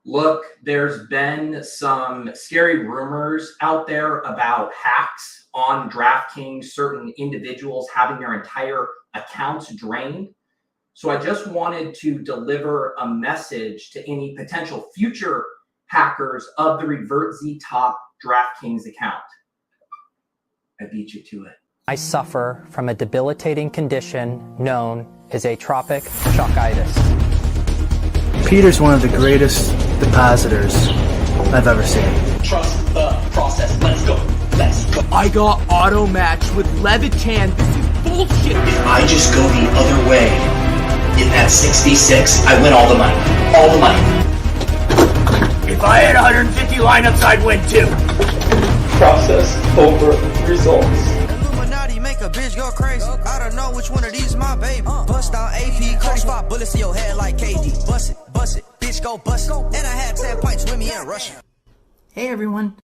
Look, there's been some scary rumors out there about hacks on DraftKings, certain individuals having their entire accounts drained. So I just wanted to deliver a message to any potential future hackers of the RevertZ Top DraftKings account. I beat you to it. I suffer from a debilitating condition known as atropic shockitis. Peter's one of the greatest depositors I've ever seen. Trust the process. Let's go. Let's go. I got auto matched with Levitan. This is bullshit. If I just go the other way, in that 66, I win all the money. All the money. If I had 150 lineups, I'd win too. Process over results. Illuminati make a bitch go crazy. I don't know which one of these my baby. Bust down AP, 35 bullets to your head like KD. Bust it, bitch go bust it. And I had 10 pints with me in Russia. Hey everyone.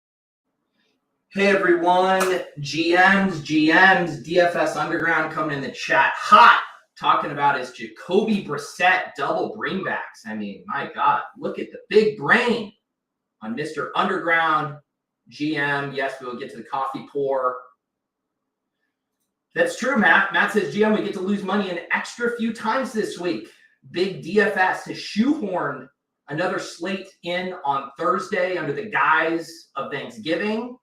Hey everyone, GMs, DFS Underground coming in the chat hot, talking about his Jacoby Brissett double bringbacks. I mean, my God, look at the big brain on Mr. Underground. GM, yes, we will get to the coffee pour. That's true, Matt. Matt says, GM, we get to lose money an extra few times this week. Big DFS has shoehorned another slate in on Thursday under the guise of Thanksgiving,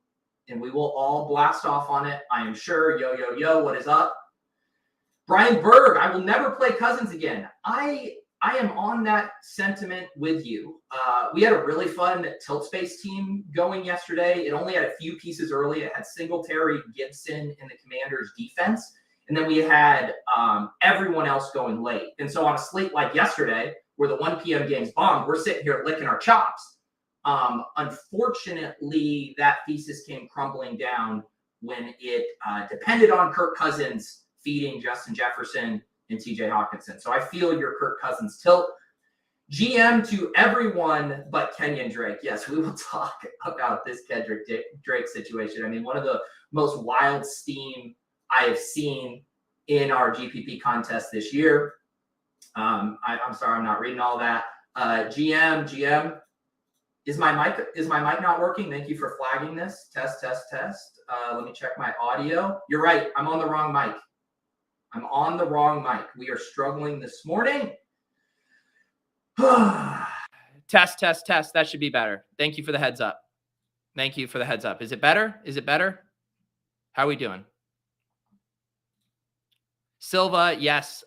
and we will all blast off on it, I am sure. Yo, what is up? Brian Berg, I will never play Cousins again. I am on that sentiment with you. We had a really fun tilt space team going yesterday. It only had a few pieces early. It had Singletary, Gibson, and the Commanders defense. And then we had everyone else going late. And so on a slate like yesterday, where the 1 p.m. games bombed, we're sitting here licking our chops. Unfortunately, that thesis came crumbling down when it depended on Kirk Cousins feeding Justin Jefferson and TJ Hawkinson. So I feel your Kirk Cousins tilt. GM to everyone but Kenyan Drake. Yes, we will talk about this Kenyan Drake situation. I mean, one of the most wild steam I have seen in our GPP contest this year. I'm sorry, I'm not reading all that. GM, is my mic not working? Thank you for flagging this. Test. Let me check my audio. You're right. I'm on the wrong mic. We are struggling this morning. Test. That should be better. Thank you for the heads up. Is it better? How are we doing? Silva, yes.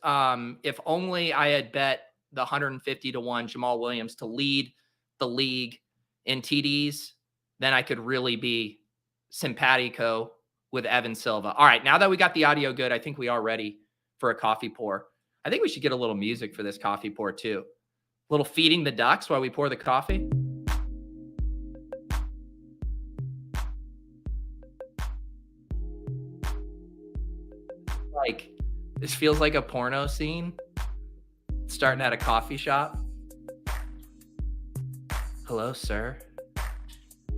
If only I had bet the 150-1 Jamal Williams to lead the league in TDs, then I could really be simpatico with Evan Silva. All right, now that we got the audio good, I think we are ready for a coffee pour. I think we should get a little music for this coffee pour too. A little feeding the ducks while we pour the coffee. Like, this feels like a porno scene starting at a coffee shop. Hello, sir.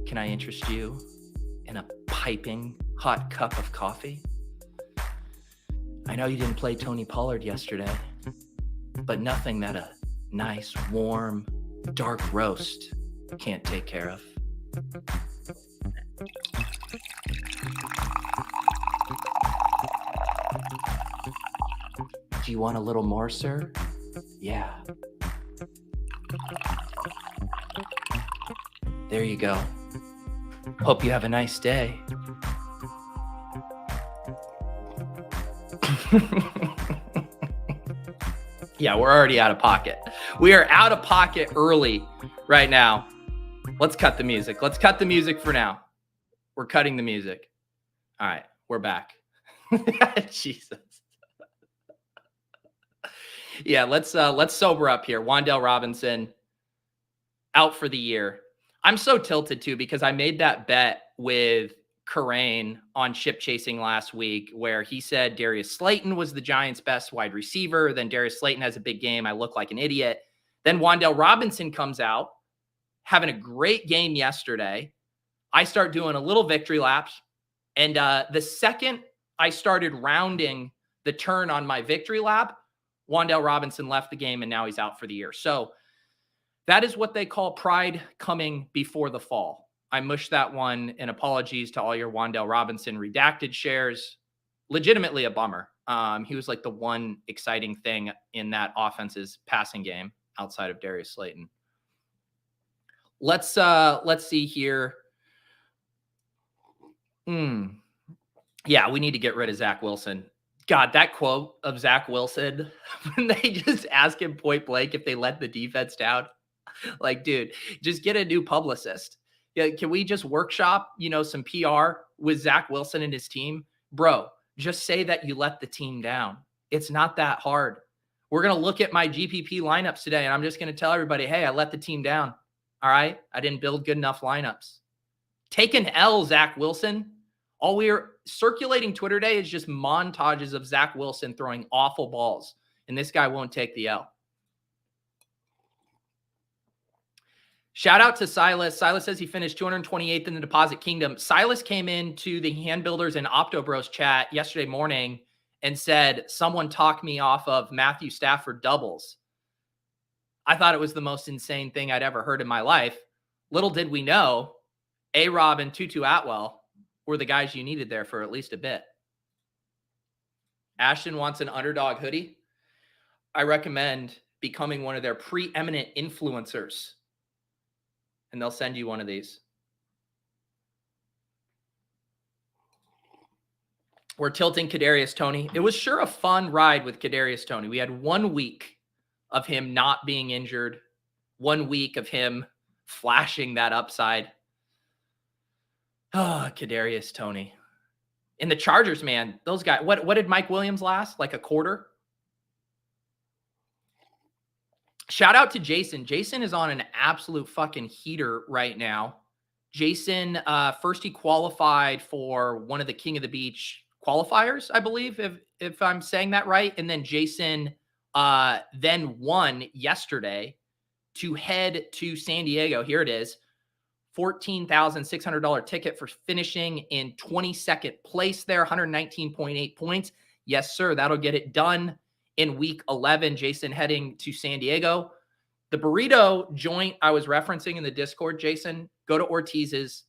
Can I interest you in a piping hot cup of coffee? I know you didn't play Tony Pollard yesterday, but nothing that a nice, warm, dark roast can't take care of. Do you want a little more, sir? Yeah. There you go. Hope you have a nice day. Yeah, we're already out of pocket. We are out of pocket early right now. Let's cut the music. Let's cut the music for now. We're cutting the music. All right, we're back. Jesus. Yeah, let's sober up here. Wan'Dale Robinson out for the year. I'm so tilted too because I made that bet with Karain on ship chasing last week where he said Darius Slayton was the Giants' best wide receiver. Then Darius Slayton has a big game. I look like an idiot. Then Wan'Dale Robinson comes out having a great game yesterday. I start doing a little victory laps. And the second I started rounding the turn on my victory lap, Wan'Dale Robinson left the game and now he's out for the year. So That is what they call pride coming before the fall. I mushed that one, and apologies to all your Wan'Dale Robinson redacted shares. Legitimately a bummer. He was like the one exciting thing in that offense's passing game outside of Darius Slayton. Let's see here. Yeah, we need to get rid of Zach Wilson. God, that quote of Zach Wilson when they just ask him point blank if they let the defense down. Like, dude, just get a new publicist. Yeah, can we just workshop, some PR with Zach Wilson and his team? Bro, just say that you let the team down. It's not that hard. We're going to look at my GPP lineups today, and I'm just going to tell everybody, hey, I let the team down. All right? I didn't build good enough lineups. Take an L, Zach Wilson. All we're circulating Twitter day is just montages of Zach Wilson throwing awful balls, and this guy won't take the L. Shout out to Silas. Silas says he finished 228th in the Deposit Kingdom. Silas came into the Hand Builders and Opto Bros chat yesterday morning and said, someone talked me off of Matthew Stafford doubles. I thought it was the most insane thing I'd ever heard in my life. Little did we know, A-Rob and Tutu Atwell were the guys you needed there for at least a bit. Ashton wants an Underdog hoodie. I recommend becoming one of their preeminent influencers, and they'll send you one of these. We're tilting Kadarius Toney. It was sure a fun ride with Kadarius Toney. We had 1 week of him not being injured, 1 week of him flashing that upside. Oh, Kadarius Toney. And the Chargers, man, those guys, what did Mike Williams last? Like a quarter? Shout out to Jason. Jason is on an absolute fucking heater right now. Jason, first he qualified for one of the King of the Beach qualifiers, I believe, if I'm saying that right. And then Jason then won yesterday to head to San Diego. Here it is. $14,600 ticket for finishing in 22nd place there, 119.8 points. Yes, sir. That'll get it done in week 11. Jason heading to San Diego. The burrito joint I was referencing in the Discord, Jason, go to Ortiz's.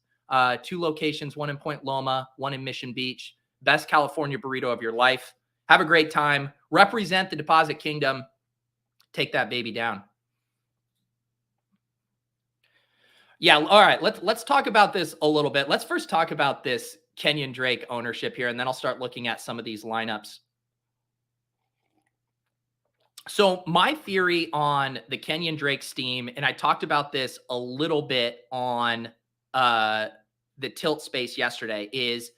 2 locations, one in Point Loma, one in Mission Beach. Best California burrito of your life. Have a great time. Represent the Deposit Kingdom. Take that baby down. Yeah, all right. Let's talk about this a little bit. Let's first talk about this Kenyan Drake ownership here, and then I'll start looking at some of these lineups. So my theory on the Kenyan Drake steam, and I talked about this a little bit on the Tilt space yesterday, is,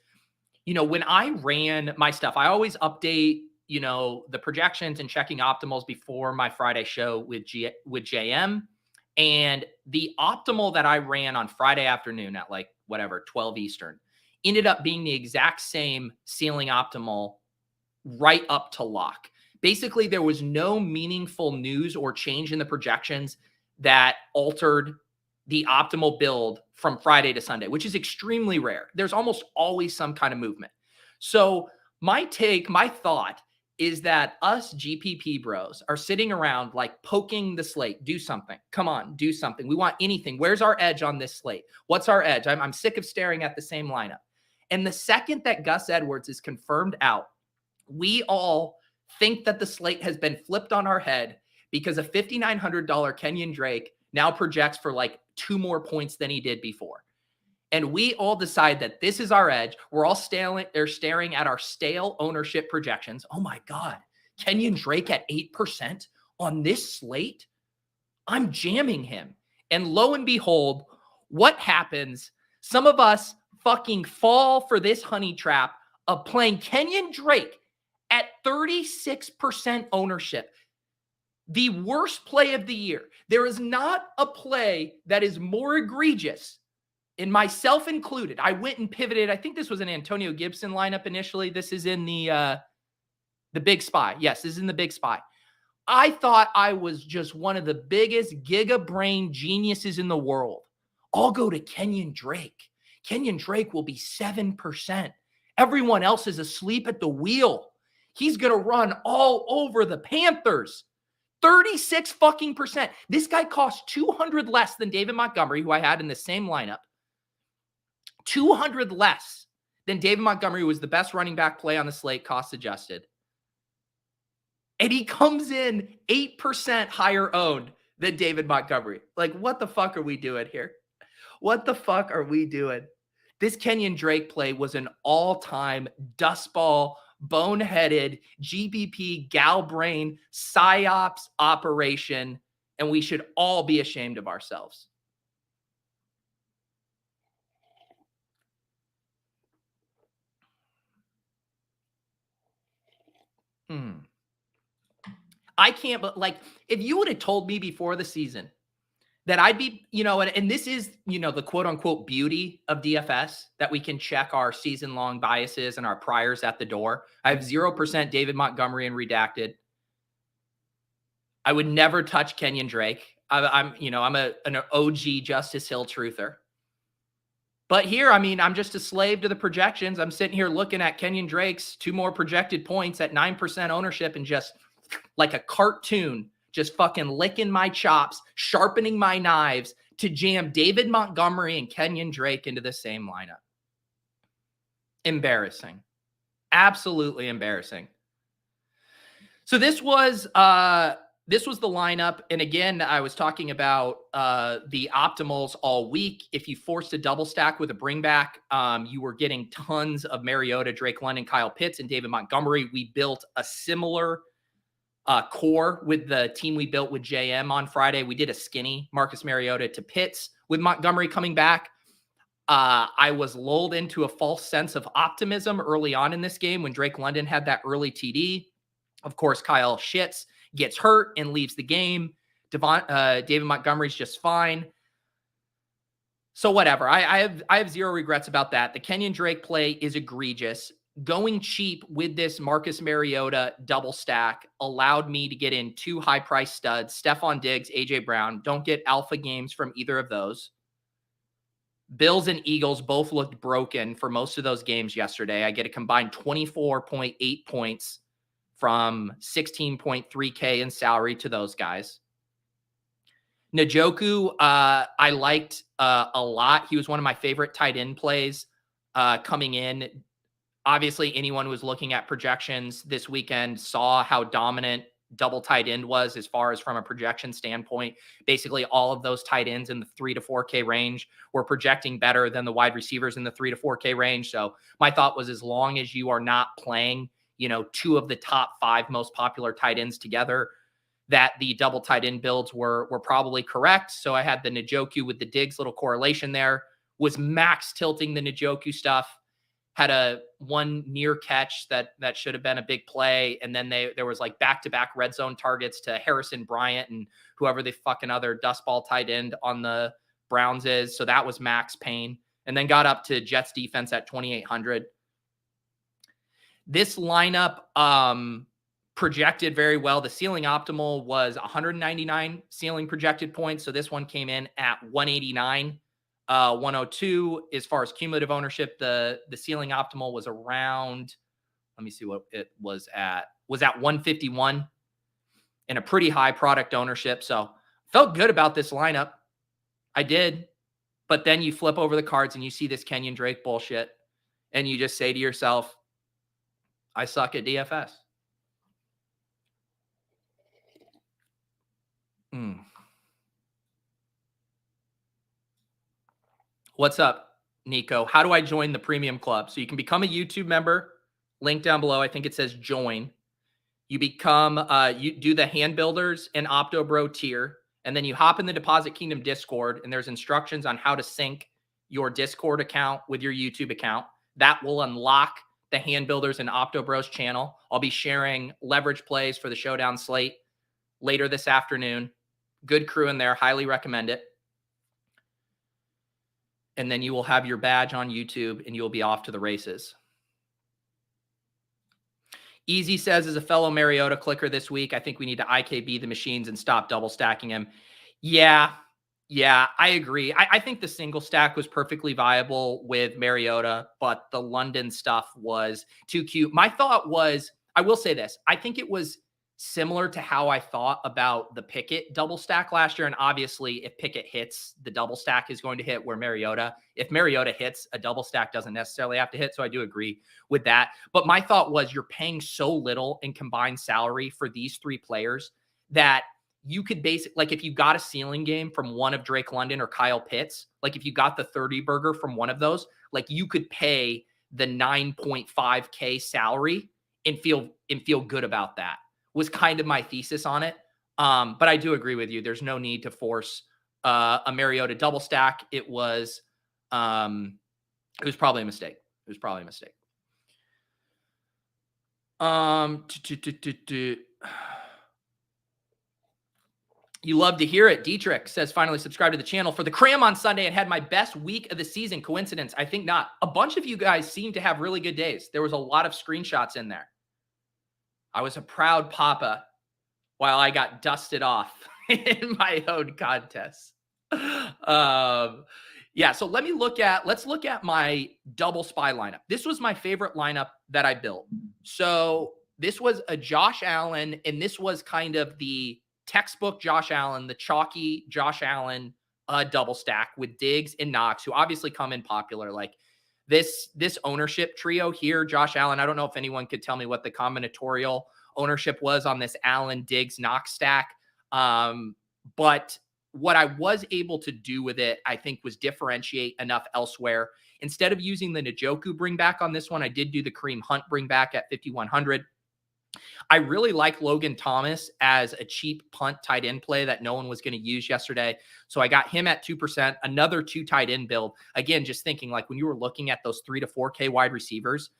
when I ran my stuff, I always update, the projections and checking optimals before my Friday show with JM. And the optimal that I ran on Friday afternoon at 12 Eastern ended up being the exact same ceiling optimal right up to lock. Basically, there was no meaningful news or change in the projections that altered the optimal build from Friday to Sunday, which is extremely rare. There's almost always some kind of movement. So my thought is that us GPP bros are sitting around poking the slate. Do something. Come on, do something. We want anything. Where's our edge on this slate? What's our edge? I'm sick of staring at the same lineup. And the second that Gus Edwards is confirmed out, we all think that the slate has been flipped on our head because a $5,900 Kenyan Drake now projects for 2 more points than he did before. And we all decide that this is our edge. We're all staring at our stale ownership projections. Oh my God, Kenyan Drake at 8% on this slate? I'm jamming him. And lo and behold, what happens? Some of us fucking fall for this honey trap of playing Kenyan Drake at 36% ownership. The worst play of the year. There is not a play that is more egregious, and myself included. I went and pivoted. I think this was an Antonio Gibson lineup initially. This is in the Big Spy. Yes, this is in the Big Spy. I thought I was just one of the biggest giga brain geniuses in the world. I'll go to Kenyan Drake. Kenyan Drake will be 7%. Everyone else is asleep at the wheel. He's going to run all over the Panthers. 36 fucking percent. This guy costs 200 less than David Montgomery, who I had in the same lineup. 200 less than David Montgomery, who was the best running back play on the slate, cost adjusted. And he comes in 8% higher owned than David Montgomery. Like, what the fuck are we doing here? What the fuck are we doing? This Kenyan Drake play was an all-time dustball, boneheaded, GBP, gal brain, psyops operation, and we should all be ashamed of ourselves. I can't, but like, if you would have told me before the season that I'd be, and this is, the quote unquote beauty of DFS, that we can check our season long biases and our priors at the door. I have 0% David Montgomery and redacted. I would never touch Kenyan Drake. I'm an OG Justice Hill truther. But here, I'm just a slave to the projections. I'm sitting here looking at Kenyan Drake's 2 more projected points at 9% ownership and just like a cartoon, just fucking licking my chops, sharpening my knives to jam David Montgomery and Kenyan Drake into the same lineup. Embarrassing. Absolutely embarrassing. So this was the lineup. And again, I was talking about the optimals all week. If you forced a double stack with a bring back, you were getting tons of Mariota, Drake London, Kyle Pitts, and David Montgomery. We built a similar core with the team we built with JM on Friday. We did a skinny Marcus Mariota to Pitts with Montgomery coming back. I was lulled into a false sense of optimism early on in this game when Drake London had that early TD. Of course, Kyle shits, gets hurt, and leaves the game. David Montgomery's just fine. So whatever. I have 0 regrets about that. The Kenyan Drake play is egregious. Going cheap with this Marcus Mariota double stack allowed me to get in 2 high-priced studs, Stephon Diggs, A.J. Brown. Don't get alpha games from either of those. Bills and Eagles both looked broken for most of those games yesterday. I get a combined 24.8 points from 16.3K in salary to those guys. Njoku, I liked a lot. He was one of my favorite tight end plays coming in. Obviously, anyone who was looking at projections this weekend saw how dominant double tight end was as far as from a projection standpoint. Basically, all of those tight ends in the 3 to 4K range were projecting better than the wide receivers in the 3 to 4K range. So my thought was, as long as you are not playing, 2 of the top 5 most popular tight ends together, that the double tight end builds were probably correct. So I had the Njoku with the Diggs little correlation there, was max tilting the Njoku stuff. Had a 1 near catch that should have been a big play. And then there was like back-to-back red zone targets to Harrison Bryant and whoever the fucking other dustball tight end on the Browns is. So that was max pain. And then got up to Jets defense at 2,800. This lineup projected very well. The ceiling optimal was 199 ceiling projected points. So this one came in at 189. 102 as far as cumulative ownership. The ceiling optimal was around, let me see what it was at 151 and a pretty high product ownership. So felt good about this lineup. I did. But then you flip over the cards and you see this Kenyan Drake bullshit and you just say to yourself, I suck at DFS. What's up, Nico? How do I join the premium club? So you can become a YouTube member. Link down below. I think it says join. You become, you do the hand builders and OptoBro tier. And then you hop in the Deposit Kingdom Discord, and there's instructions on how to sync your Discord account with your YouTube account. That will unlock the hand builders and OptoBros channel. I'll be sharing leverage plays for the Showdown slate later this afternoon. Good crew in there. Highly recommend it. And then you will have your badge on YouTube and you'll be off to the races. Easy says, as a fellow Mariota clicker this week, I think we need to IKB the machines and stop double stacking him. Yeah, I agree. I think the single stack was perfectly viable with Mariota, but the London stuff was too cute. My thought was, I will say this, I think it was similar to how I thought about the Pickett double stack last year. And obviously, if Pickett hits, the double stack is going to hit, where if Mariota hits, a double stack doesn't necessarily have to hit. So I do agree with that. But my thought was, you're paying so little in combined salary for these three players that you could basically, like, if you got a ceiling game from one of Drake London or Kyle Pitts, like if you got the 30 burger from one of those, like you could pay the 9.5K salary and feel good about that. Was kind of my thesis on it. But I do agree with you. There's no need to force a Mariota double stack. It was probably a mistake. You love to hear it. Dietrich says, finally subscribe to the channel for the cram on Sunday and had my best week of the season. Coincidence? I think not. A bunch of you guys seem to have really good days. There was a lot of screenshots in there. I was a proud papa while I got dusted off in my own contest. Yeah, so let's look at my double spy lineup. This was my favorite lineup that I built. So this was a Josh Allen, and this was kind of the textbook Josh Allen, the chalky Josh Allen double stack with Diggs and Knox, who obviously come in popular. Like this ownership trio here, Josh Allen, I don't know if anyone could tell me what the combinatorial ownership was on this Allen, Diggs, Knox stack. But what I was able to do with it, I think, was differentiate enough elsewhere. Instead of using the Njoku bring back on this one, I did do the Kareem Hunt bring back at 5,100. I really like Logan Thomas as a cheap punt tight end play that no one was going to use yesterday. So I got him at 2%, another 2 tight end build. Again, just thinking, like, when you were looking at those 3 to 4K wide receivers,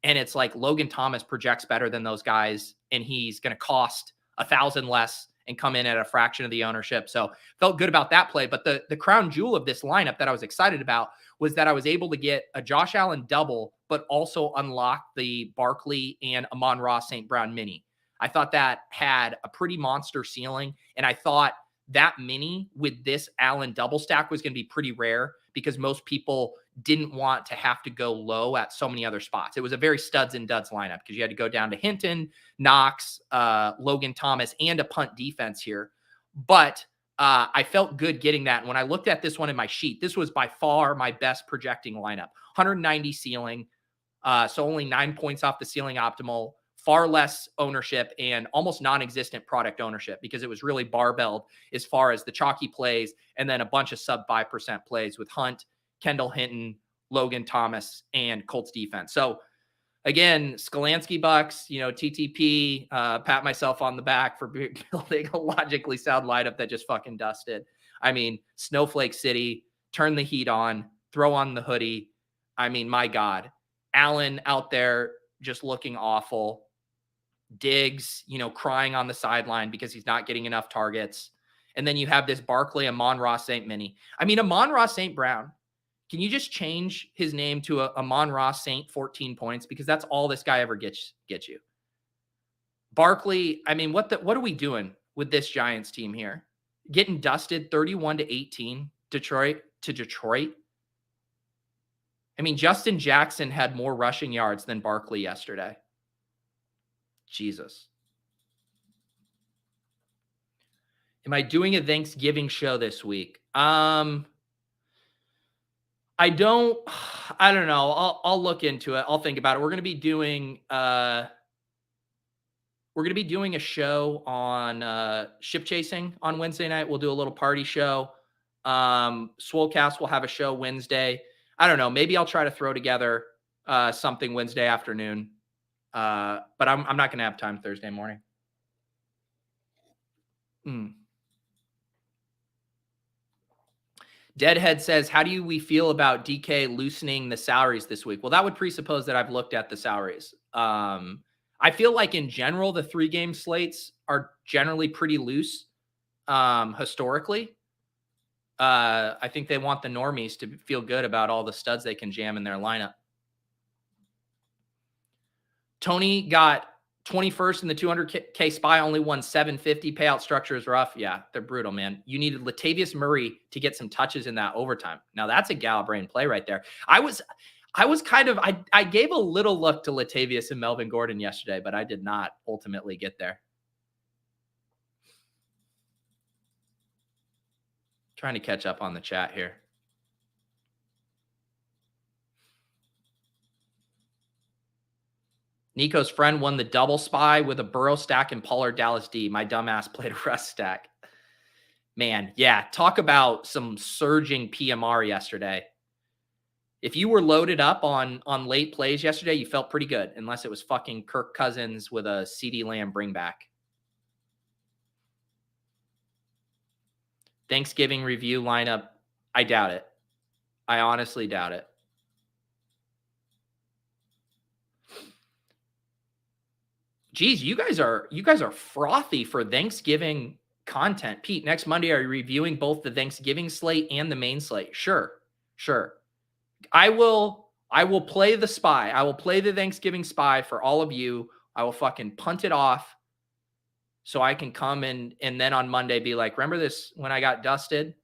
and it's like Logan Thomas projects better than those guys, and he's going to cost 1,000 less and come in at a fraction of the ownership. So felt good about that play. But the crown jewel of this lineup that I was excited about was that I was able to get a Josh Allen double, but also unlock the Barkley and Amon-Ra St. Brown mini. I thought that had a pretty monster ceiling, and I thought that mini with this Allen double stack was going to be pretty rare because most people didn't want to have to go low at so many other spots. It was a very studs and duds lineup because you had to go down to Hinton, Knox, Logan Thomas, and a punt defense here. But I felt good getting that. And when I looked at this one in my sheet, this was by far my best projecting lineup. 190 ceiling, so only 9 points off the ceiling optimal, far less ownership, and almost non-existent product ownership because it was really barbelled as far as the chalky plays and then a bunch of sub 5% plays with Hunt, Kendall Hinton, Logan Thomas, and Colts defense. So again, Skolansky Bucks, TTP, pat myself on the back for building a logically sound lineup that just fucking dusted. I mean, Snowflake City, turn the heat on, throw on the hoodie. I mean, my God, Allen out there just looking awful. Diggs, crying on the sideline because he's not getting enough targets. And then you have this Barkley, Amon-Ra St. mini. I mean, Amon-Ra St. Brown, can you just change his name to Amon-Ra St. 14 points? Because that's all this guy ever gets you. Barkley, I mean, what are we doing with this Giants team here? Getting dusted 31-18 Detroit. I mean, Justin Jackson had more rushing yards than Barkley yesterday. Jesus. Am I doing a Thanksgiving show this week? I don't know. I'll look into it. I'll think about it. We're going to be doing a show on ship chasing on Wednesday night. We'll do a little party show. Swolecast will have a show Wednesday. I don't know. Maybe I'll try to throw together something Wednesday afternoon. But I'm not going to have time Thursday morning. Deadhead says, how do we feel about DK loosening the salaries this week? Well, that would presuppose that I've looked at the salaries. I feel like in general, the 3-game slates are generally pretty loose historically. I think they want the normies to feel good about all the studs they can jam in their lineup. Tony got 21st in the 200K spy, only won 750. Payout structure is rough. Yeah, they're brutal, man. You needed Latavius Murray to get some touches in that overtime. Now that's a Galbrain play right there. I gave a little look to Latavius and Melvin Gordon yesterday, but I did not ultimately get there. Trying to catch up on the chat here. Nico's friend won the double spy with a Burrow stack and Pollard Dallas D. My dumbass played a Russ stack. Man, yeah, talk about some surging PMR yesterday. If you were loaded up on late plays yesterday, you felt pretty good, unless it was fucking Kirk Cousins with a CeeDee Lamb bring back. Thanksgiving review lineup, I doubt it. I honestly doubt it. Geez, you guys are frothy for Thanksgiving content. Pete, next Monday, are you reviewing both the Thanksgiving slate and the main slate? Sure. I will play the spy. I will play the Thanksgiving spy for all of you. I will fucking punt it off so I can come and then on Monday be like, remember this when I got dusted?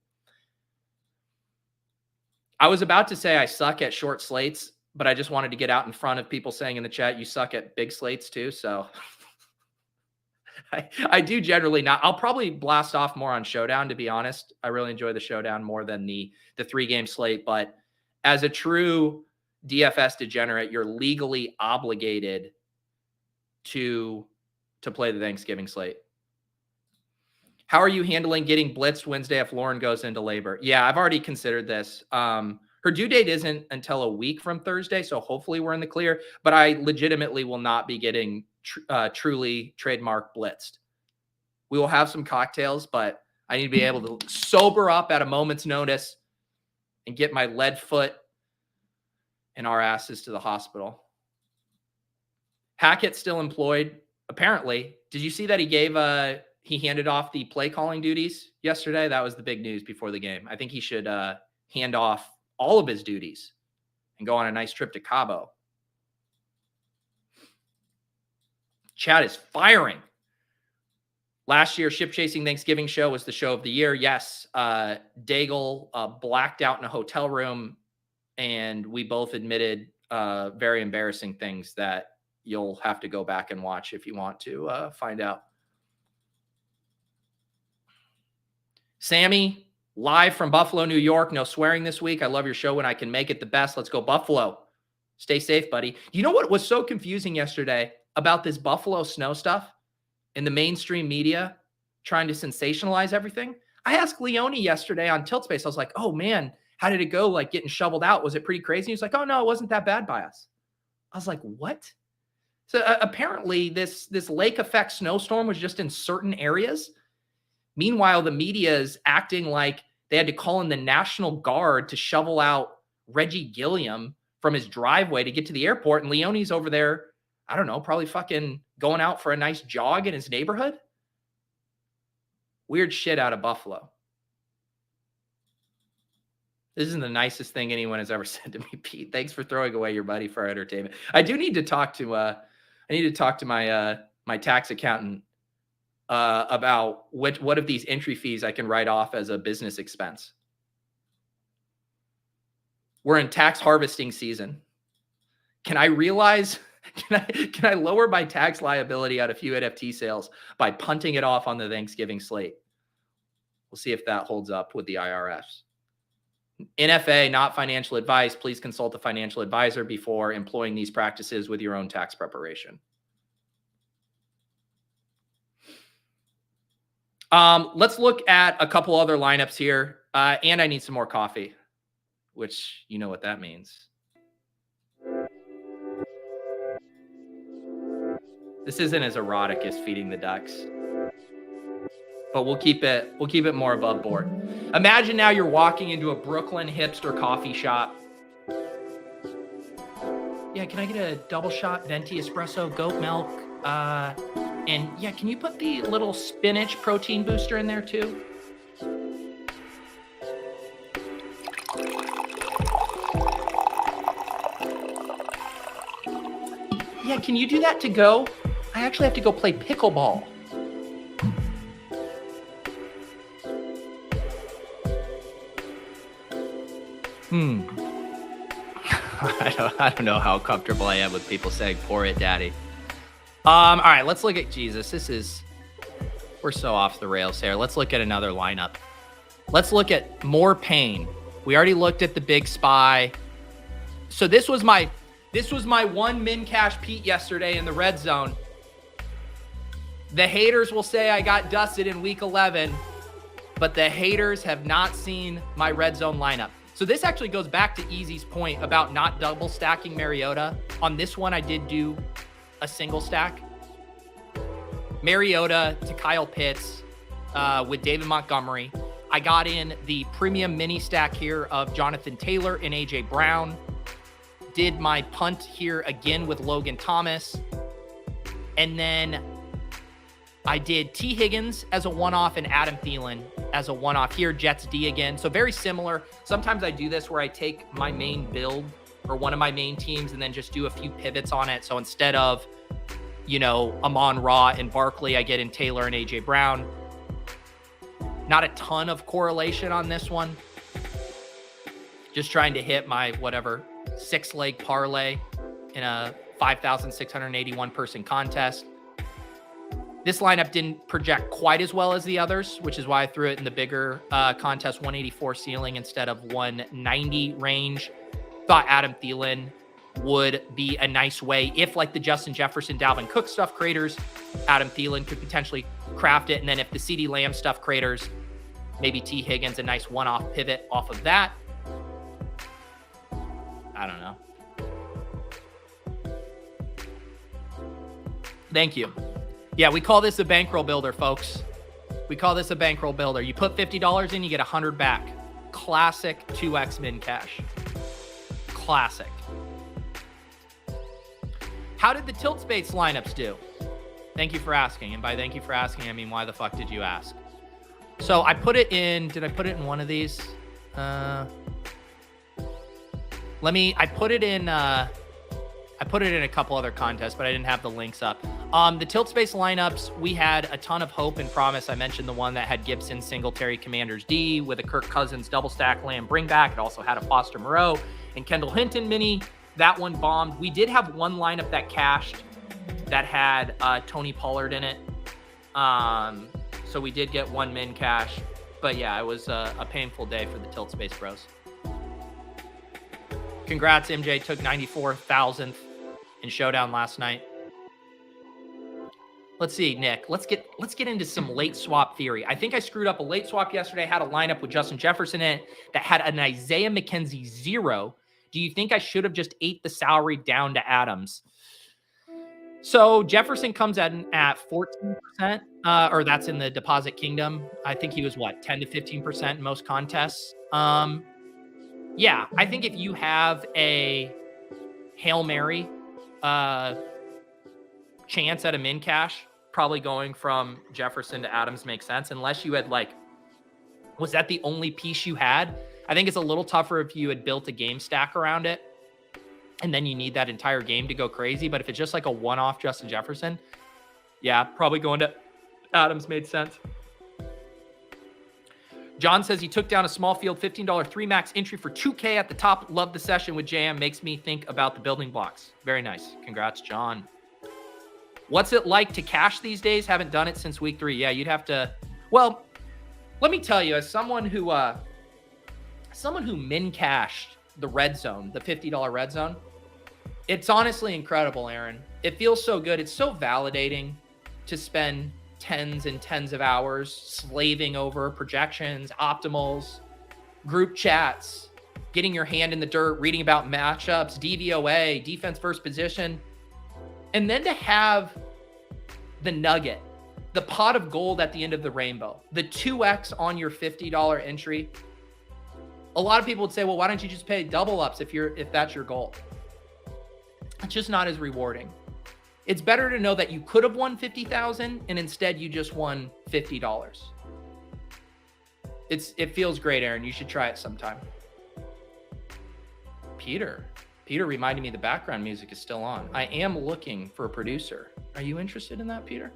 I was about to say I suck at short slates, but I just wanted to get out in front of people saying in the chat, you suck at big slates too. So I do generally not. I'll probably blast off more on Showdown, to be honest. I really enjoy the Showdown more than the 3-game slate. But as a true DFS degenerate, you're legally obligated to play the Thanksgiving slate. How are you handling getting blitzed Wednesday if Lauren goes into labor? Yeah, I've already considered this. Her due date isn't until a week from Thursday, so hopefully we're in the clear. But I legitimately will not be getting truly trademark blitzed. We will have some cocktails, but I need to be able to sober up at a moment's notice and get my lead foot and our asses to the hospital. Hackett still employed, apparently. Did you see that he handed off the play calling duties yesterday? That was the big news before the game. I think he should hand off all of his duties and go on a nice trip to Cabo. Chat is firing. Last year, Ship Chasing Thanksgiving show was the show of the year. Yes, Daigle blacked out in a hotel room, and we both admitted very embarrassing things that you'll have to go back and watch if you want to find out. Sammy, live from Buffalo, New York. No swearing this week. I love your show when I can make it the best. Let's go Buffalo. Stay safe, buddy. You know what was so confusing yesterday about this Buffalo snow stuff in the mainstream media trying to sensationalize everything? I asked Leone yesterday on Tilt Space. I was like, oh man, how did it go? Like getting shoveled out? Was it pretty crazy? He was like, oh no, it wasn't that bad by us. I was like, what? So apparently this lake effect snowstorm was just in certain areas. Meanwhile, the media is acting like they had to call in the National Guard to shovel out Reggie Gilliam from his driveway to get to the airport. And Leone's over there, I don't know, probably fucking going out for a nice jog in his neighborhood. Weird shit out of Buffalo. This isn't the nicest thing anyone has ever said to me, Pete. Thanks for throwing away your money for our entertainment. I do need to talk to my tax accountant about what of these entry fees I can write off as a business expense. We're in tax harvesting season. Can I lower my tax liability on a few NFT sales by punting it off on the Thanksgiving slate? We'll see if that holds up with the IRS. NFA, not financial advice. Please consult a financial advisor before employing these practices with your own tax preparation. Let's look at a couple other lineups here. And I need some more coffee, which you know what that means. This isn't as erotic as feeding the ducks, but we'll keep it more above board. Imagine now you're walking into a Brooklyn hipster coffee shop. Yeah, can I get a double shot venti espresso, goat milk? And yeah, can you put the little spinach protein booster in there too? Yeah, can you do that to go? I actually have to go play pickleball. I don't know how comfortable I am with people saying pour it, daddy. All right, let's look at Jesus. We're so off the rails here. Let's look at another lineup. Let's look at more pain. We already looked at the big spy. So this was my one min cash Pete yesterday in the red zone. The haters will say I got dusted in week 11, but the haters have not seen my red zone lineup. So this actually goes back to Easy's point about not double stacking Mariota. On this one, I did do a single stack. Mariota to Kyle Pitts with David Montgomery. I got in the premium mini stack here of Jonathan Taylor and AJ Brown. Did my punt here again with Logan Thomas. And then I did T. Higgins as a one-off and Adam Thielen as a one-off here. Jets D again. So very similar. Sometimes I do this where I take my main build or one of my main teams and then just do a few pivots on it. So instead of, Amon-Ra and Barkley, I get in Taylor and AJ Brown. Not a ton of correlation on this one. Just trying to hit my 6-leg parlay in a 5,681 person contest. This lineup didn't project quite as well as the others, which is why I threw it in the bigger contest, 184 ceiling instead of 190 range. Thought Adam Thielen would be a nice way if, like the Justin Jefferson, Dalvin Cook stuff creators, Adam Thielen could potentially craft it. And then if the CeeDee Lamb stuff creators, maybe T. Higgins, a nice one-off pivot off of that. I don't know. Thank you. Yeah, we call this a bankroll builder, folks. We call this a bankroll builder. You put $50 in, you get 100 back. Classic 2x min cash. Classic. How did the tilt space lineups do? Thank you for asking. And by thank you for asking, I mean, why the fuck did you ask? So I put it in, did I put it in one of these? I put it in a couple other contests, but I didn't have the links up. The tilt space lineups, we had a ton of hope and promise. I mentioned the one that had Gibson, Singletary, Commanders D with a Kirk Cousins double stack Lamb bring back. It also had a Foster Moreau and Kendall Hinton mini. That one bombed. We did have one lineup that cashed that had Tony Pollard in it. So we did get one min cash. But yeah, it was a painful day for the tilt space bros. Congrats, MJ took 94,000th in Showdown last night. Let's see, Nick. Let's get into some late swap theory. I think I screwed up a late swap yesterday. I had a lineup with Justin Jefferson in it that had an Isaiah McKenzie 0. Do you think I should have just ate the salary down to Adams? So Jefferson comes in at 14%, or that's in the deposit kingdom. I think he was 10 to 15% in most contests. Yeah, I think if you have a Hail Mary chance at a min cash, probably going from Jefferson to Adams makes sense, unless you had was that the only piece you had? I think it's a little tougher if you had built a game stack around it and then you need that entire game to go crazy. But if it's just like a one-off Justin Jefferson, yeah, probably going to Adams made sense. John says he took down a small field $15 3 max entry for 2K at the top. Love the session with JM. Makes me think about the building blocks. Very nice. Congrats, John. What's it like to cash these days? Haven't done it since week 3. Yeah, you'd have to. Well, let me tell you, as someone who min cashed the red zone, the $50 red zone, it's honestly incredible, Aaron. It feels so good. It's so validating to spend tens and tens of hours slaving over projections, optimals, group chats, getting your hand in the dirt, reading about matchups, DVOA, defense first position, and then to have the nugget, the pot of gold at the end of the rainbow, the 2x on your $50 entry. A lot of people would say, well, why don't you just pay double ups if that's your goal? It's just not as rewarding. It's better to know that you could have won 50,000 and instead you just won $50. It feels great, Aaron. You should try it sometime. Peter reminded me the background music is still on. I am looking for a producer. Are you interested in that, Peter?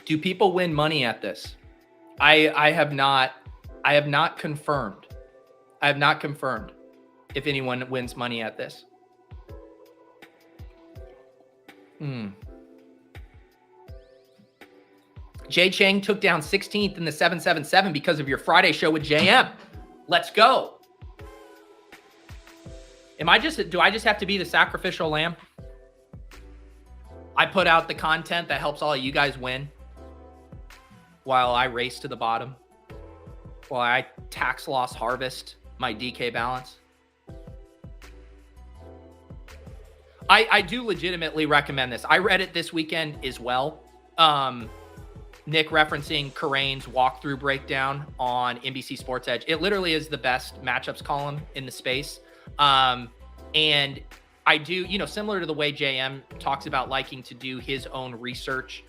Do people win money at this? I have not confirmed. I have not confirmed if anyone wins money at this. Jay Chang took down 16th in the 777 because of your Friday show with JM. Let's go. Do I just have to be the sacrificial lamb? I put out the content that helps all of you guys win while I race to the bottom, while I tax loss harvest my DK balance. I do legitimately recommend this. I read it this weekend as well. Nick referencing Karane's walkthrough breakdown on NBC Sports Edge. It literally is the best matchups column in the space. And I do, similar to the way JM talks about liking to do his own research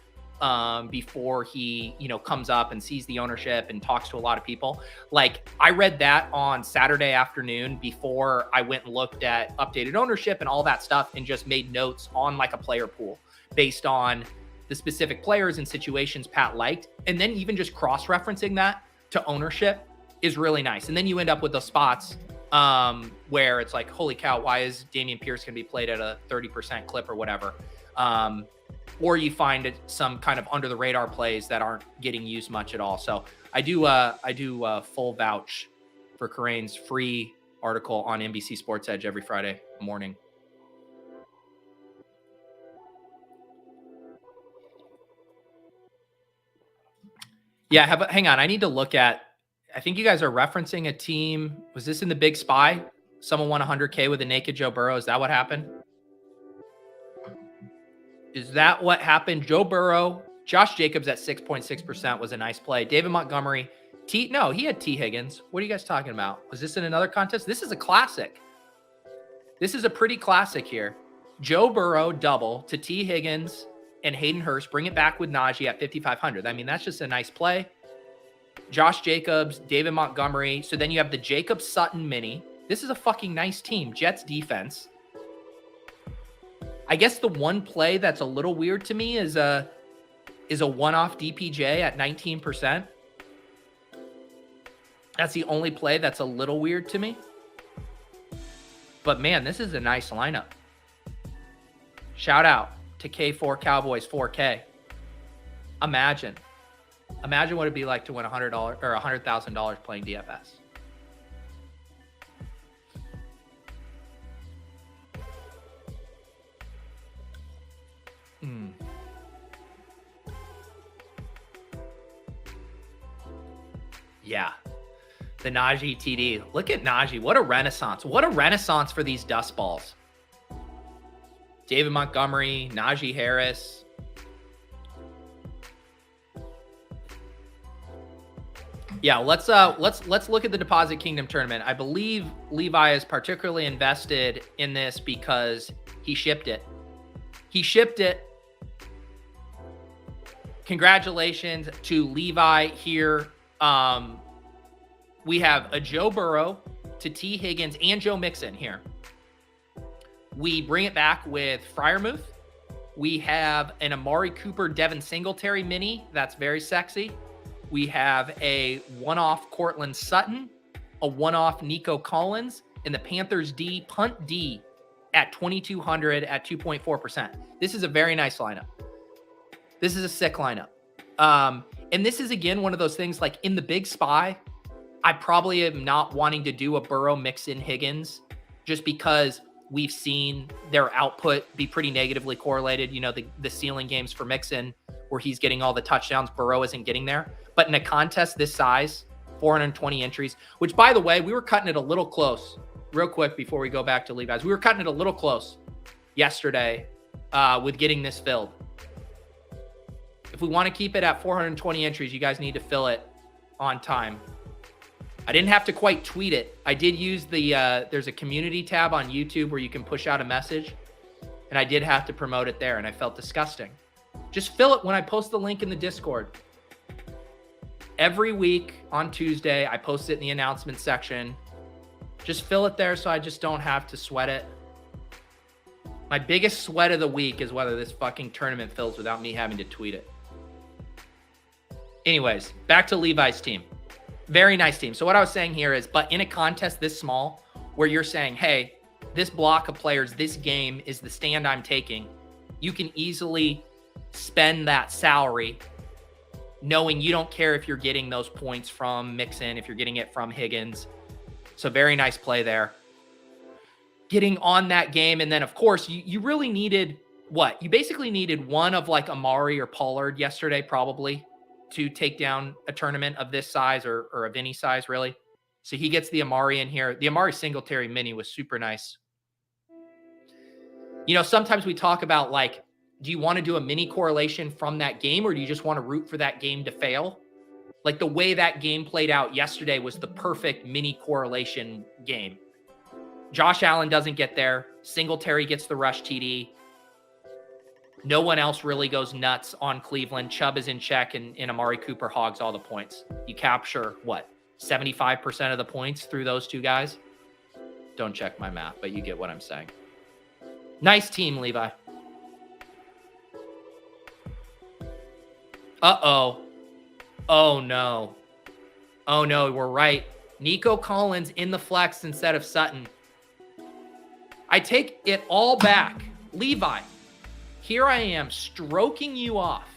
before he, comes up and sees the ownership and talks to a lot of people. Like, I read that on Saturday afternoon before I went and looked at updated ownership and all that stuff, and just made notes on like a player pool based on the specific players and situations Pat liked. And then even just cross-referencing that to ownership is really nice. And then you end up with those spots where it's like, holy cow, why is Dameon Pierce going to be played at a 30% clip or whatever? Or you find some kind of under the radar plays that aren't getting used much at all. So I do full vouch for Karane's free article on NBC Sports Edge every Friday morning. Yeah, hang on. I need to look at, I think you guys are referencing a team. Was this in the Big Spy? Someone won 100K with a naked Joe Burrow. Is that what happened? Is that what happened? Joe Burrow, Josh Jacobs at 6.6% was a nice play. David Montgomery, no, he had T. Higgins. What are you guys talking about? Was this in another contest? This is a classic. This is a pretty classic here. Joe Burrow double to T. Higgins and Hayden Hurst. Bring it back with Najee at 5,500. I mean, that's just a nice play. Josh Jacobs, David Montgomery. So then you have the Jacobs Sutton mini. This is a fucking nice team. Jets defense. I guess the one play that's a little weird to me is a one-off DPJ at 19%. That's the only play that's a little weird to me. But man, this is a nice lineup. Shout out to K4 Cowboys 4K. Imagine what it'd be like to win $100 or $100,000 playing DFS. Yeah. The Najee TD. Look at Najee. What a renaissance. What a renaissance for these dust balls. David Montgomery, Najee Harris. Yeah, let's look at the Deposit Kingdom tournament. I believe Levi is particularly invested in this because he shipped it. He shipped it. Congratulations to Levi here. We have a Joe Burrow to T. Higgins and Joe Mixon here. We bring it back with Freiermuth. We have an Amari Cooper, Devin Singletary mini. That's very sexy. We have a one-off Cortland Sutton, a one-off Nico Collins, and the Panthers D, punt D at 2,200 at 2.4%. This is a very nice lineup. This is a sick lineup. And this is, again, one of those things like in the Big Spy, I probably am not wanting to do a Burrow Mixon Higgins just because we've seen their output be pretty negatively correlated. You know, the ceiling games for Mixon where he's getting all the touchdowns, Burrow isn't getting there. But in a contest this size, 420 entries, which, by the way, we were cutting it a little close. Real quick before we go back to Levi's, we were cutting it a little close yesterday with getting this filled. If we want to keep it at 420 entries, you guys need to fill it on time. I didn't have to quite tweet it. I did use there's a community tab on YouTube where you can push out a message, and I did have to promote it there, and I felt disgusting. Just fill it when I post the link in the Discord. Every week on Tuesday, I post it in the announcement section. Just fill it there so I just don't have to sweat it. My biggest sweat of the week is whether this fucking tournament fills without me having to tweet it. Anyways, back to Levi's team. Very nice team. So what I was saying here is, but in a contest this small, where you're saying, hey, this block of players, this game is the stand I'm taking, you can easily spend that salary knowing you don't care if you're getting those points from Mixon, if you're getting it from Higgins. So very nice play there. Getting on that game. And then, of course, you really needed what? You basically needed one of like Amari or Pollard yesterday probably to take down a tournament of this size or of any size, really. So he gets the Amari in here. The Amari Singletary mini was super nice. You know, sometimes we talk about like, do you want to do a mini correlation from that game, or do you just want to root for that game to fail? Like the way that game played out yesterday was the perfect mini correlation game. Josh Allen doesn't get there. Singletary gets the rush TD. No one else really goes nuts on Cleveland. Chubb is in check, and Amari Cooper hogs all the points. You capture, what, 75% of the points through those two guys? Don't check my math, but you get what I'm saying. Nice team, Levi. Uh-oh. Oh, no. Oh, no, we're right. Nico Collins in the flex instead of Sutton. I take it all back. Levi, here I am stroking you off.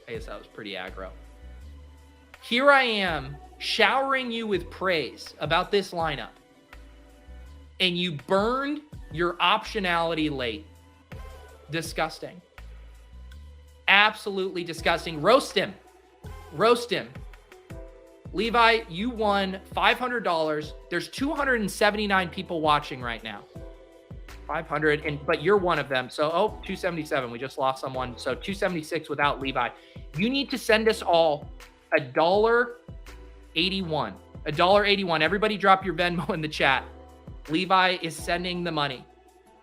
I guess that was pretty aggro. Here I am showering you with praise about this lineup. And you burned your optionality late. Disgusting. Absolutely disgusting. Roast him. Roast him. Levi, you won $500. There's 279 people watching right now. 500, but you're one of them. So, 277. We just lost someone. So 276 without Levi. You need to send us all $1.81. $1.81. Everybody drop your Venmo in the chat. Levi is sending the money.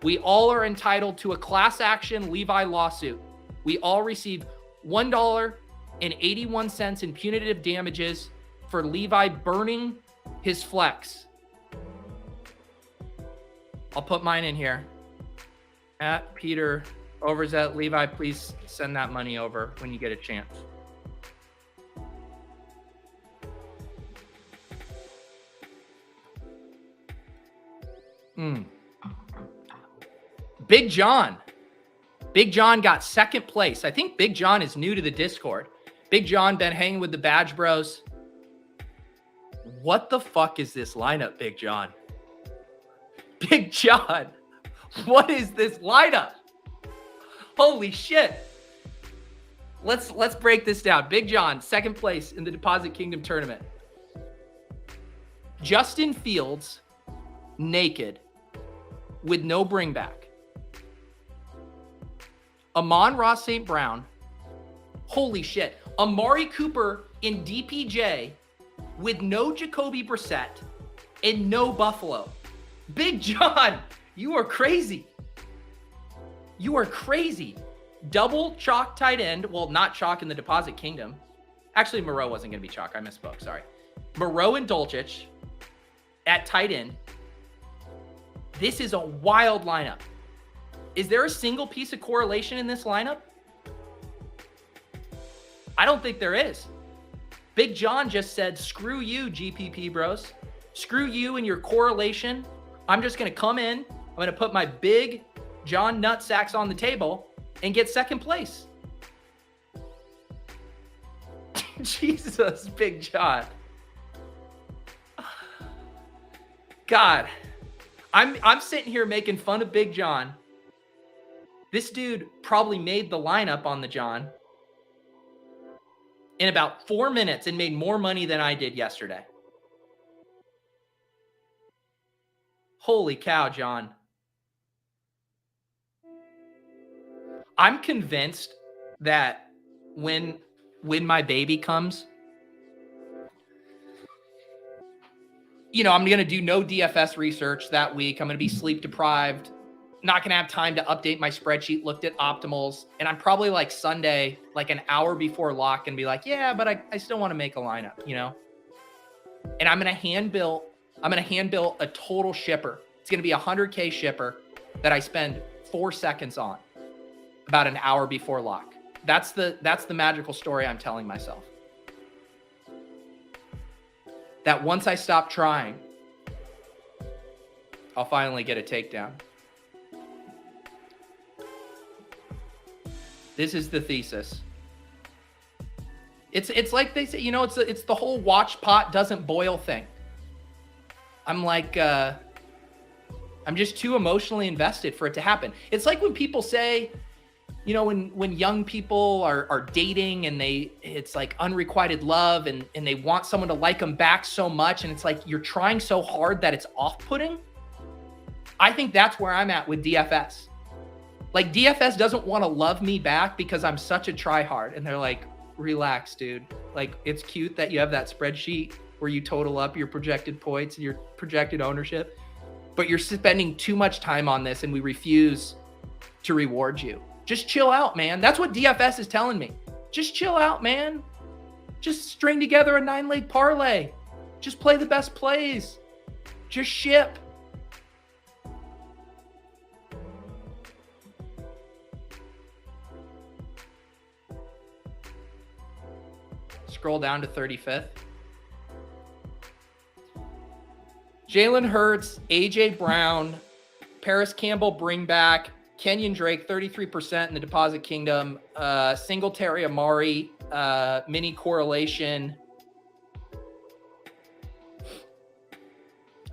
We all are entitled to a class action Levi lawsuit. We all receive $1.81 in punitive damages for Levi burning his flex. I'll put mine in here. At Peter Overzet. Levi, please send that money over when you get a chance. Big John. Big John got second place. I think Big John is new to the Discord. Big John been hanging with the Badge Bros. What the fuck is this lineup, Big John? Big John, what is this lineup? Holy shit. Let's break this down. Big John, second place in the Deposit Kingdom tournament. Justin Fields, naked, with no bring back. Amon-Ra St. Brown. Holy shit. Amari Cooper in DPJ with no Jacoby Brissett and no Buffalo. Big John, you are crazy. You are crazy. Double chalk tight end. Well, not chalk in the Deposit Kingdom. Actually, Moreau wasn't going to be chalk. I misspoke. Sorry. Moreau and Dulcich at tight end. This is a wild lineup. Is there a single piece of correlation in this lineup? I don't think there is. Big John just said, screw you, GPP bros. Screw you and your correlation. I'm just going to come in. I'm going to put my big John nutsacks on the table and get second place. Jesus, Big John. God, I'm sitting here making fun of Big John. This dude probably made the lineup on the John in about 4 minutes and made more money than I did yesterday. Holy cow, John. I'm convinced that when my baby comes, you know, I'm going to do no DFS research that week. I'm going to be sleep deprived. Not going to have time to update my spreadsheet, looked at optimals. And I'm probably like Sunday, like an hour before lock, and be like, yeah, but I still want to make a lineup, you know? And I'm going to hand bill a total shipper. It's going to be a 100K shipper that I spend 4 seconds on about an hour before lock. That's the magical story I'm telling myself. That once I stop trying, I'll finally get a takedown. This is the thesis. It's like they say, you know, it's the whole watch pot doesn't boil thing. I'm like, I'm just too emotionally invested for it to happen. It's like when people say, you know, when young people are dating and it's like unrequited love and they want someone to like them back so much. And it's like, you're trying so hard that it's off-putting. I think that's where I'm at with DFS. Like DFS doesn't want to love me back because I'm such a tryhard. And they're like, relax, dude. Like, it's cute that you have that spreadsheet where you total up your projected points and your projected ownership, but you're spending too much time on this and we refuse to reward you. Just chill out, man. That's what DFS is telling me. Just chill out, man. Just string together a 9-leg parlay. Just play the best plays. Just ship. Scroll down to 35th. Jalen Hurts, AJ Brown, Paris Campbell bring back, Kenyan Drake 33% in the deposit kingdom, Singletary Amari, mini correlation,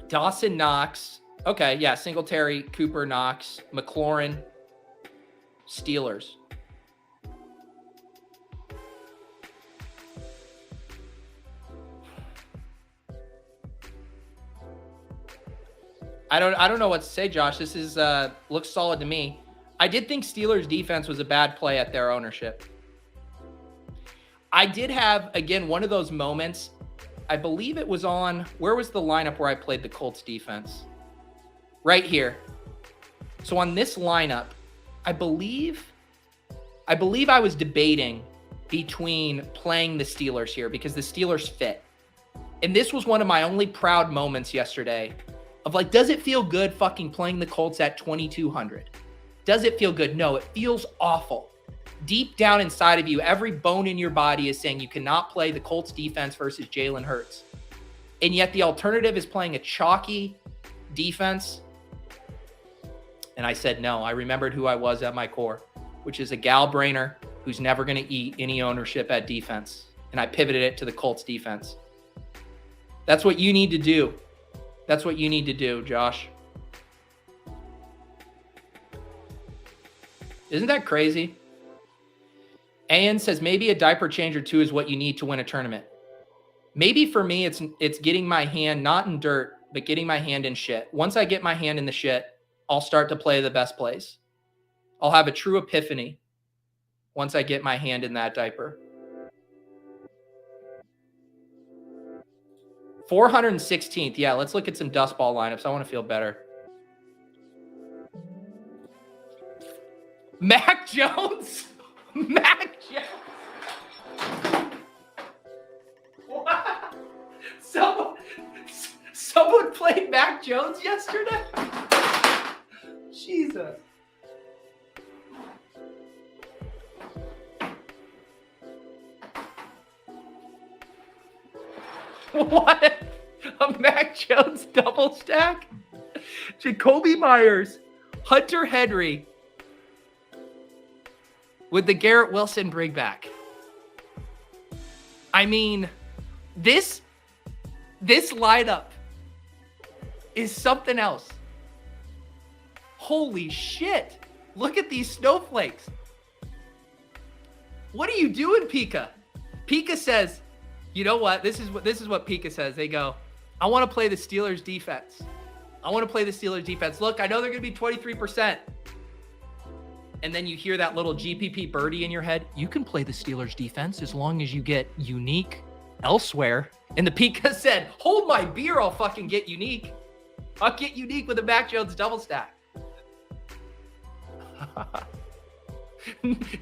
Dawson Knox. Okay, yeah, Singletary, Cooper, Knox, McLaurin, Steelers. I don't know what to say, Josh. This is looks solid to me. I did think Steelers defense was a bad play at their ownership. I did have, again, one of those moments. I believe it was on, where was the lineup where I played the Colts defense? Right here. So on this lineup, I believe I was debating between playing the Steelers here because the Steelers fit. And this was one of my only proud moments yesterday of like, does it feel good fucking playing the Colts at 2,200? Does it feel good? No, it feels awful. Deep down inside of you, every bone in your body is saying you cannot play the Colts defense versus Jalen Hurts. And yet the alternative is playing a chalky defense. And I said, no, I remembered who I was at my core, which is a gal brainer who's never going to eat any ownership at defense. And I pivoted it to the Colts defense. That's what you need to do. That's what you need to do, Josh. Isn't that crazy? Ayan says maybe a diaper change or two is what you need to win a tournament. Maybe for me, it's getting my hand not in dirt, but getting my hand in shit. Once I get my hand in the shit, I'll start to play the best plays. I'll have a true epiphany once I get my hand in that diaper. 416th. Yeah, let's look at some dust ball lineups. I want to feel better. Mac Jones. Mac Jones. What? Someone played Mac Jones yesterday? Jesus. What? A Mac Jones double stack? Jacoby Myers, Hunter Henry, with the Garrett Wilson bring back. I mean, this lineup is something else. Holy shit. Look at these snowflakes. What are you doing, Pika? Pika says, you know what? This is what Pika says. They go, I want to play the Steelers defense. I want to play the Steelers defense. Look, I know they're going to be 23%. And then you hear that little GPP birdie in your head. You can play the Steelers defense as long as you get unique elsewhere. And the Pika said, hold my beer. I'll fucking get unique. I'll get unique with a Mac Jones double stack.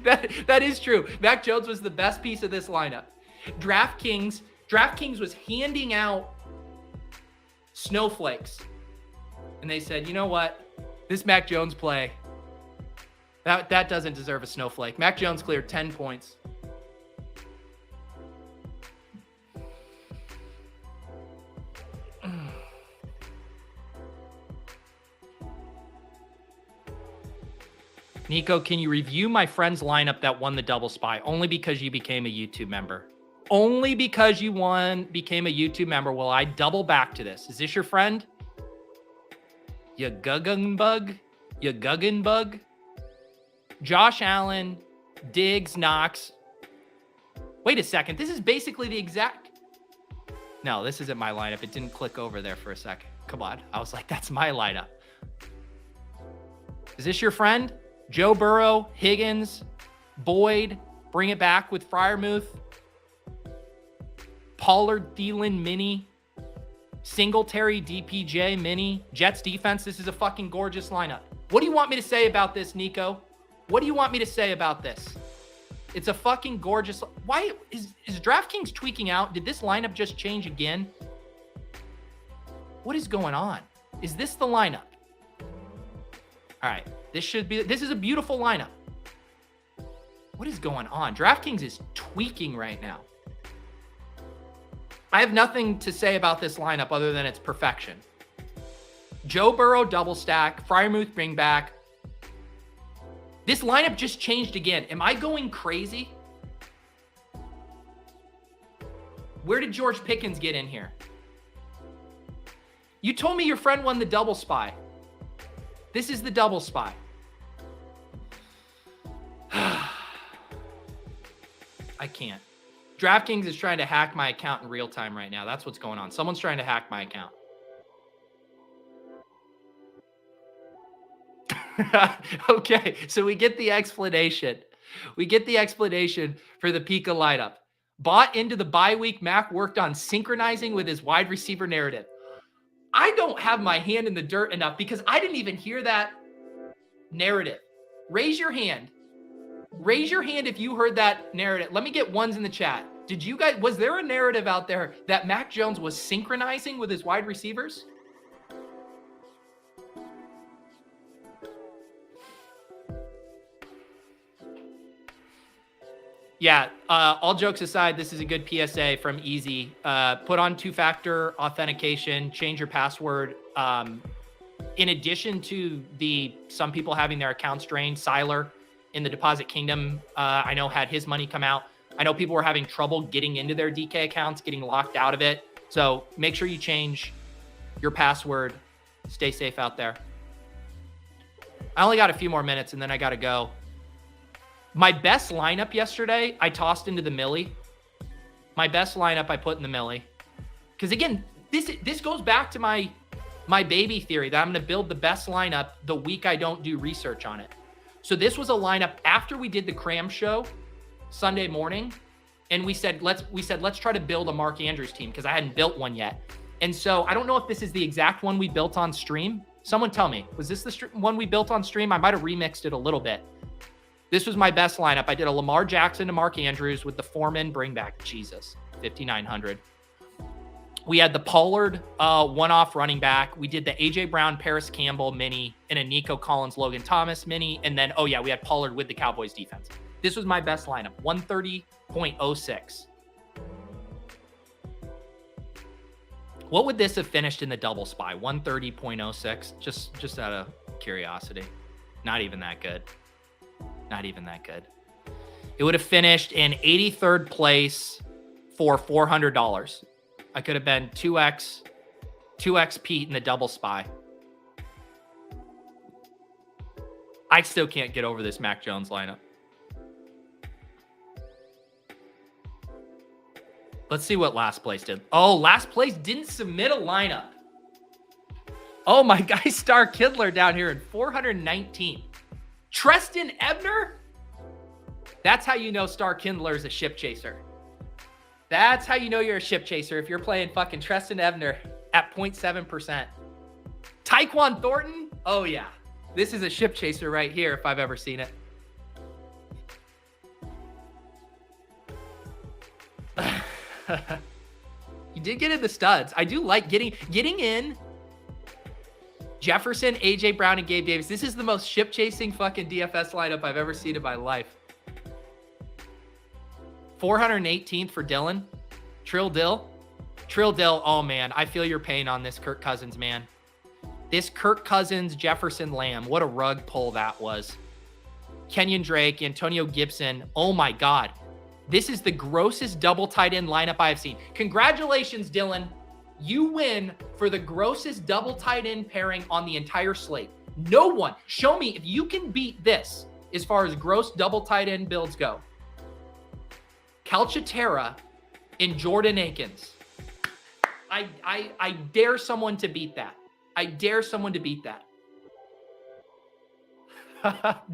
That is true. Mac Jones was the best piece of this lineup. DraftKings was handing out snowflakes. And they said, you know what? This Mac Jones play, that doesn't deserve a snowflake. Mac Jones cleared 10 points. Nico, can you review my friend's lineup that won the double spy? Only because you became a YouTube member. Only because you became a YouTube member will I double back to this. Is this your friend? You Guggenbug? You Guggenbug? Josh Allen, Diggs, Knox. Wait a second. This is basically the exact... No, this isn't my lineup. It didn't click over there for a second. Come on. I was like, that's my lineup. Is this your friend? Joe Burrow, Higgins, Boyd, bring it back with Freiermuth, Pollard, Thielen, Mini, Singletary, DPJ, Mini, Jets defense. This is a fucking gorgeous lineup. What do you want me to say about this, Nico? What do you want me to say about this? It's a fucking gorgeous... Why is DraftKings tweaking out? Did this lineup just change again? What is going on? Is this the lineup? All right. This is a beautiful lineup. What is going on? DraftKings is tweaking right now. I have nothing to say about this lineup other than it's perfection. Joe Burrow double stack, Freiermuth bring back. This lineup just changed again. Am I going crazy? Where did George Pickens get in here? You told me your friend won the double spy. This is the double spy. I can't. DraftKings is trying to hack my account in real time right now. That's what's going on. Someone's trying to hack my account. Okay, so we get the explanation. We get the explanation for the Pika lineup. Bought into the bye week, Mac worked on synchronizing with his wide receiver narrative. I don't have my hand in the dirt enough because I didn't even hear that narrative. Raise your hand. Raise your hand if you heard that narrative. Let me get ones in the chat. Did you guys, was there a narrative out there that Mac Jones was synchronizing with his wide receivers? Yeah, all jokes aside, this is a good PSA from Easy. Put on two-factor authentication, change your password. In addition to some people having their accounts drained, Siler in the Deposit Kingdom, I know had his money come out. I know people were having trouble getting into their DK accounts, getting locked out of it. So make sure you change your password. Stay safe out there. I only got a few more minutes and then I got to go. My best lineup yesterday, I tossed into the Millie. My best lineup I put in the Millie. Because again, this goes back to my baby theory that I'm going to build the best lineup the week I don't do research on it. So this was a lineup after we did the Cram show Sunday morning, and we said let's try to build a Mark Andrews team because I hadn't built one yet. And so I don't know if this is the exact one we built on stream. Someone tell me, was this the one we built on stream? I might have remixed it a little bit. This was my best lineup. I did a Lamar Jackson to Mark Andrews with the Foreman bring back. Jesus, 5,900. We had the Pollard one-off running back. We did the A.J. Brown, Paris Campbell mini, and a Nico Collins, Logan Thomas mini. And then, we had Pollard with the Cowboys defense. This was my best lineup, 130.06. What would this have finished in the double spy? 130.06? Just out of curiosity. Not even that good. Not even that good. It would have finished in 83rd place for $400. I could have been 2x Pete in the double spy. I still can't get over this Mac Jones lineup. Let's see what last place did. Oh, last place didn't submit a lineup. Oh, my guy Star Kidler down here in 419. Treston Ebner? That's how you know Star Kindler is a ship chaser. That's how you know you're a ship chaser if you're playing fucking Treston Ebner at 0.7%. Tyquan Thornton? Oh, yeah. This is a ship chaser right here if I've ever seen it. You did get in the studs. I do like getting in Jefferson, AJ Brown, and Gabe Davis. This is the most ship chasing fucking DFS lineup I've ever seen in my life. 418th for Dylan. Trill Dill. Oh man, I feel your pain on this Kirk Cousins, man. This Kirk Cousins, Jefferson Lamb. What a rug pull that was. Kenyan Drake, Antonio Gibson. Oh my God. This is the grossest double tight end lineup I have seen. Congratulations, Dylan. You win for the grossest double tight end pairing on the entire slate. No one. Show me if you can beat this as far as gross double tight end builds go. Calcaterra and Jordan Akins. I dare someone to beat that. I dare someone to beat that.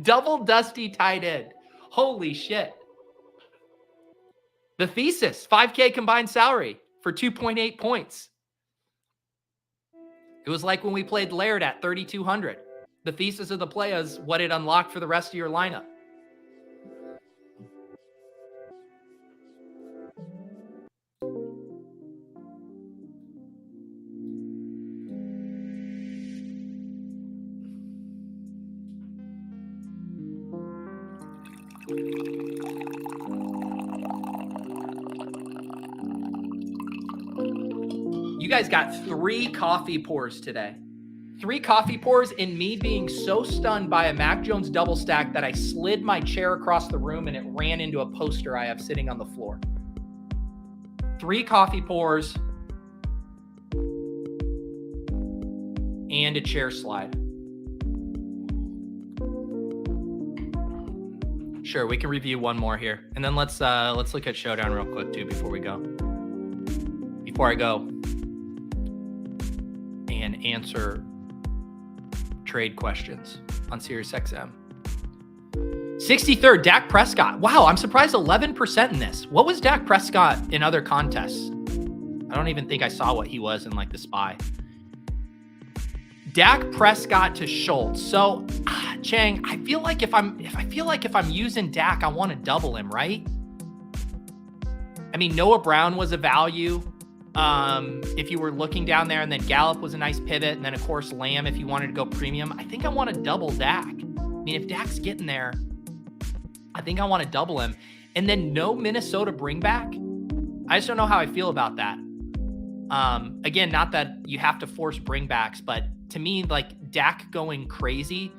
Double dusty tight end. Holy shit. The thesis, 5K combined salary for 2.8 points. It was like when we played Laird at 3,200. The thesis of the play is what it unlocked for the rest of your lineup. You guys got 3 coffee pours today. 3 coffee pours and me being so stunned by a Mac Jones double stack that I slid my chair across the room and it ran into a poster I have sitting on the floor. 3 coffee pours and a chair slide. Sure, we can review one more here. And then let's look at Showdown real quick too before we go. Before I go and answer trade questions on SiriusXM. 63rd, Dak Prescott. Wow, I'm surprised 11% in this. What was Dak Prescott in other contests? I don't even think I saw what he was in like the SPY. Dak Prescott to Schultz. So, Chang, I feel like if I'm using Dak, I want to double him, right? I mean, Noah Brown was a value. If you were looking down there, and then Gallup was a nice pivot, and then of course Lamb if you wanted to go premium. I think I want to double Dak. I mean, if Dak's getting there, I think I want to double him. And then no Minnesota bring back. I just don't know how I feel about that. Again, not that you have to force bringbacks, but to me, like Dak going crazy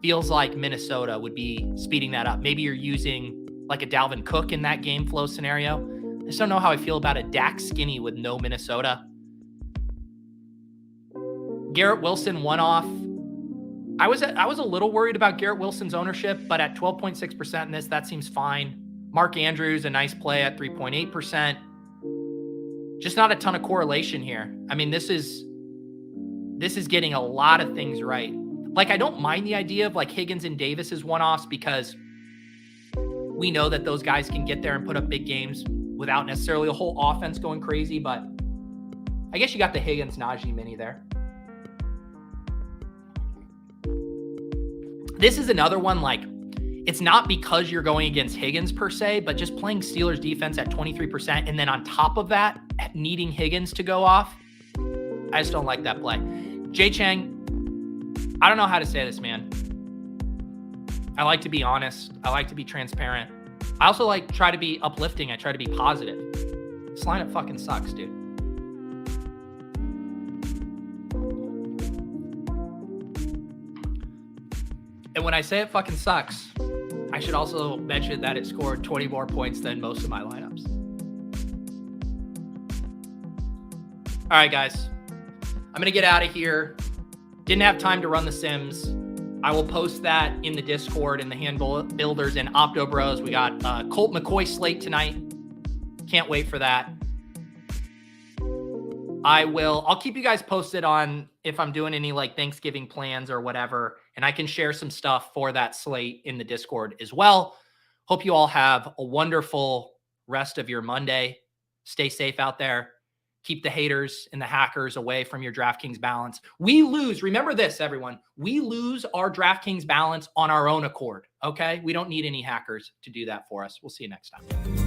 feels like Minnesota would be speeding that up. Maybe you're using like a Dalvin Cook in that game flow scenario. I just don't know how I feel about a Dak skinny with no Minnesota. Garrett Wilson one-off. I was a little worried about Garrett Wilson's ownership, but at 12.6% in this, that seems fine. Mark Andrews, a nice play at 3.8%. Just not a ton of correlation here. I mean, this is getting a lot of things right. Like, I don't mind the idea of like Higgins and Davis as one-offs because we know that those guys can get there and put up big games without necessarily a whole offense going crazy, but I guess you got the Higgins Najee mini there. This is another one, like, it's not because you're going against Higgins per se, but just playing Steelers defense at 23%, and then on top of that, needing Higgins to go off. I just don't like that play. Jay Chang, I don't know how to say this, man. I like to be honest. I like to be transparent. I also like try to be uplifting. I try to be positive. This lineup fucking sucks, dude. And when I say it fucking sucks, I should also mention that it scored 20 more points than most of my lineups. All right, guys. I'm going to get out of here. Didn't have time to run the Sims. I will post that in the Discord and the hand builders and Opto Bros. We got Colt McCoy slate tonight. Can't wait for that. I'll keep you guys posted on if I'm doing any like Thanksgiving plans or whatever, and I can share some stuff for that slate in the Discord as well. Hope you all have a wonderful rest of your Monday. Stay safe out there. Keep the haters and the hackers away from your DraftKings balance. We lose. Remember this, everyone. We lose our DraftKings balance on our own accord. Okay? We don't need any hackers to do that for us. We'll see you next time.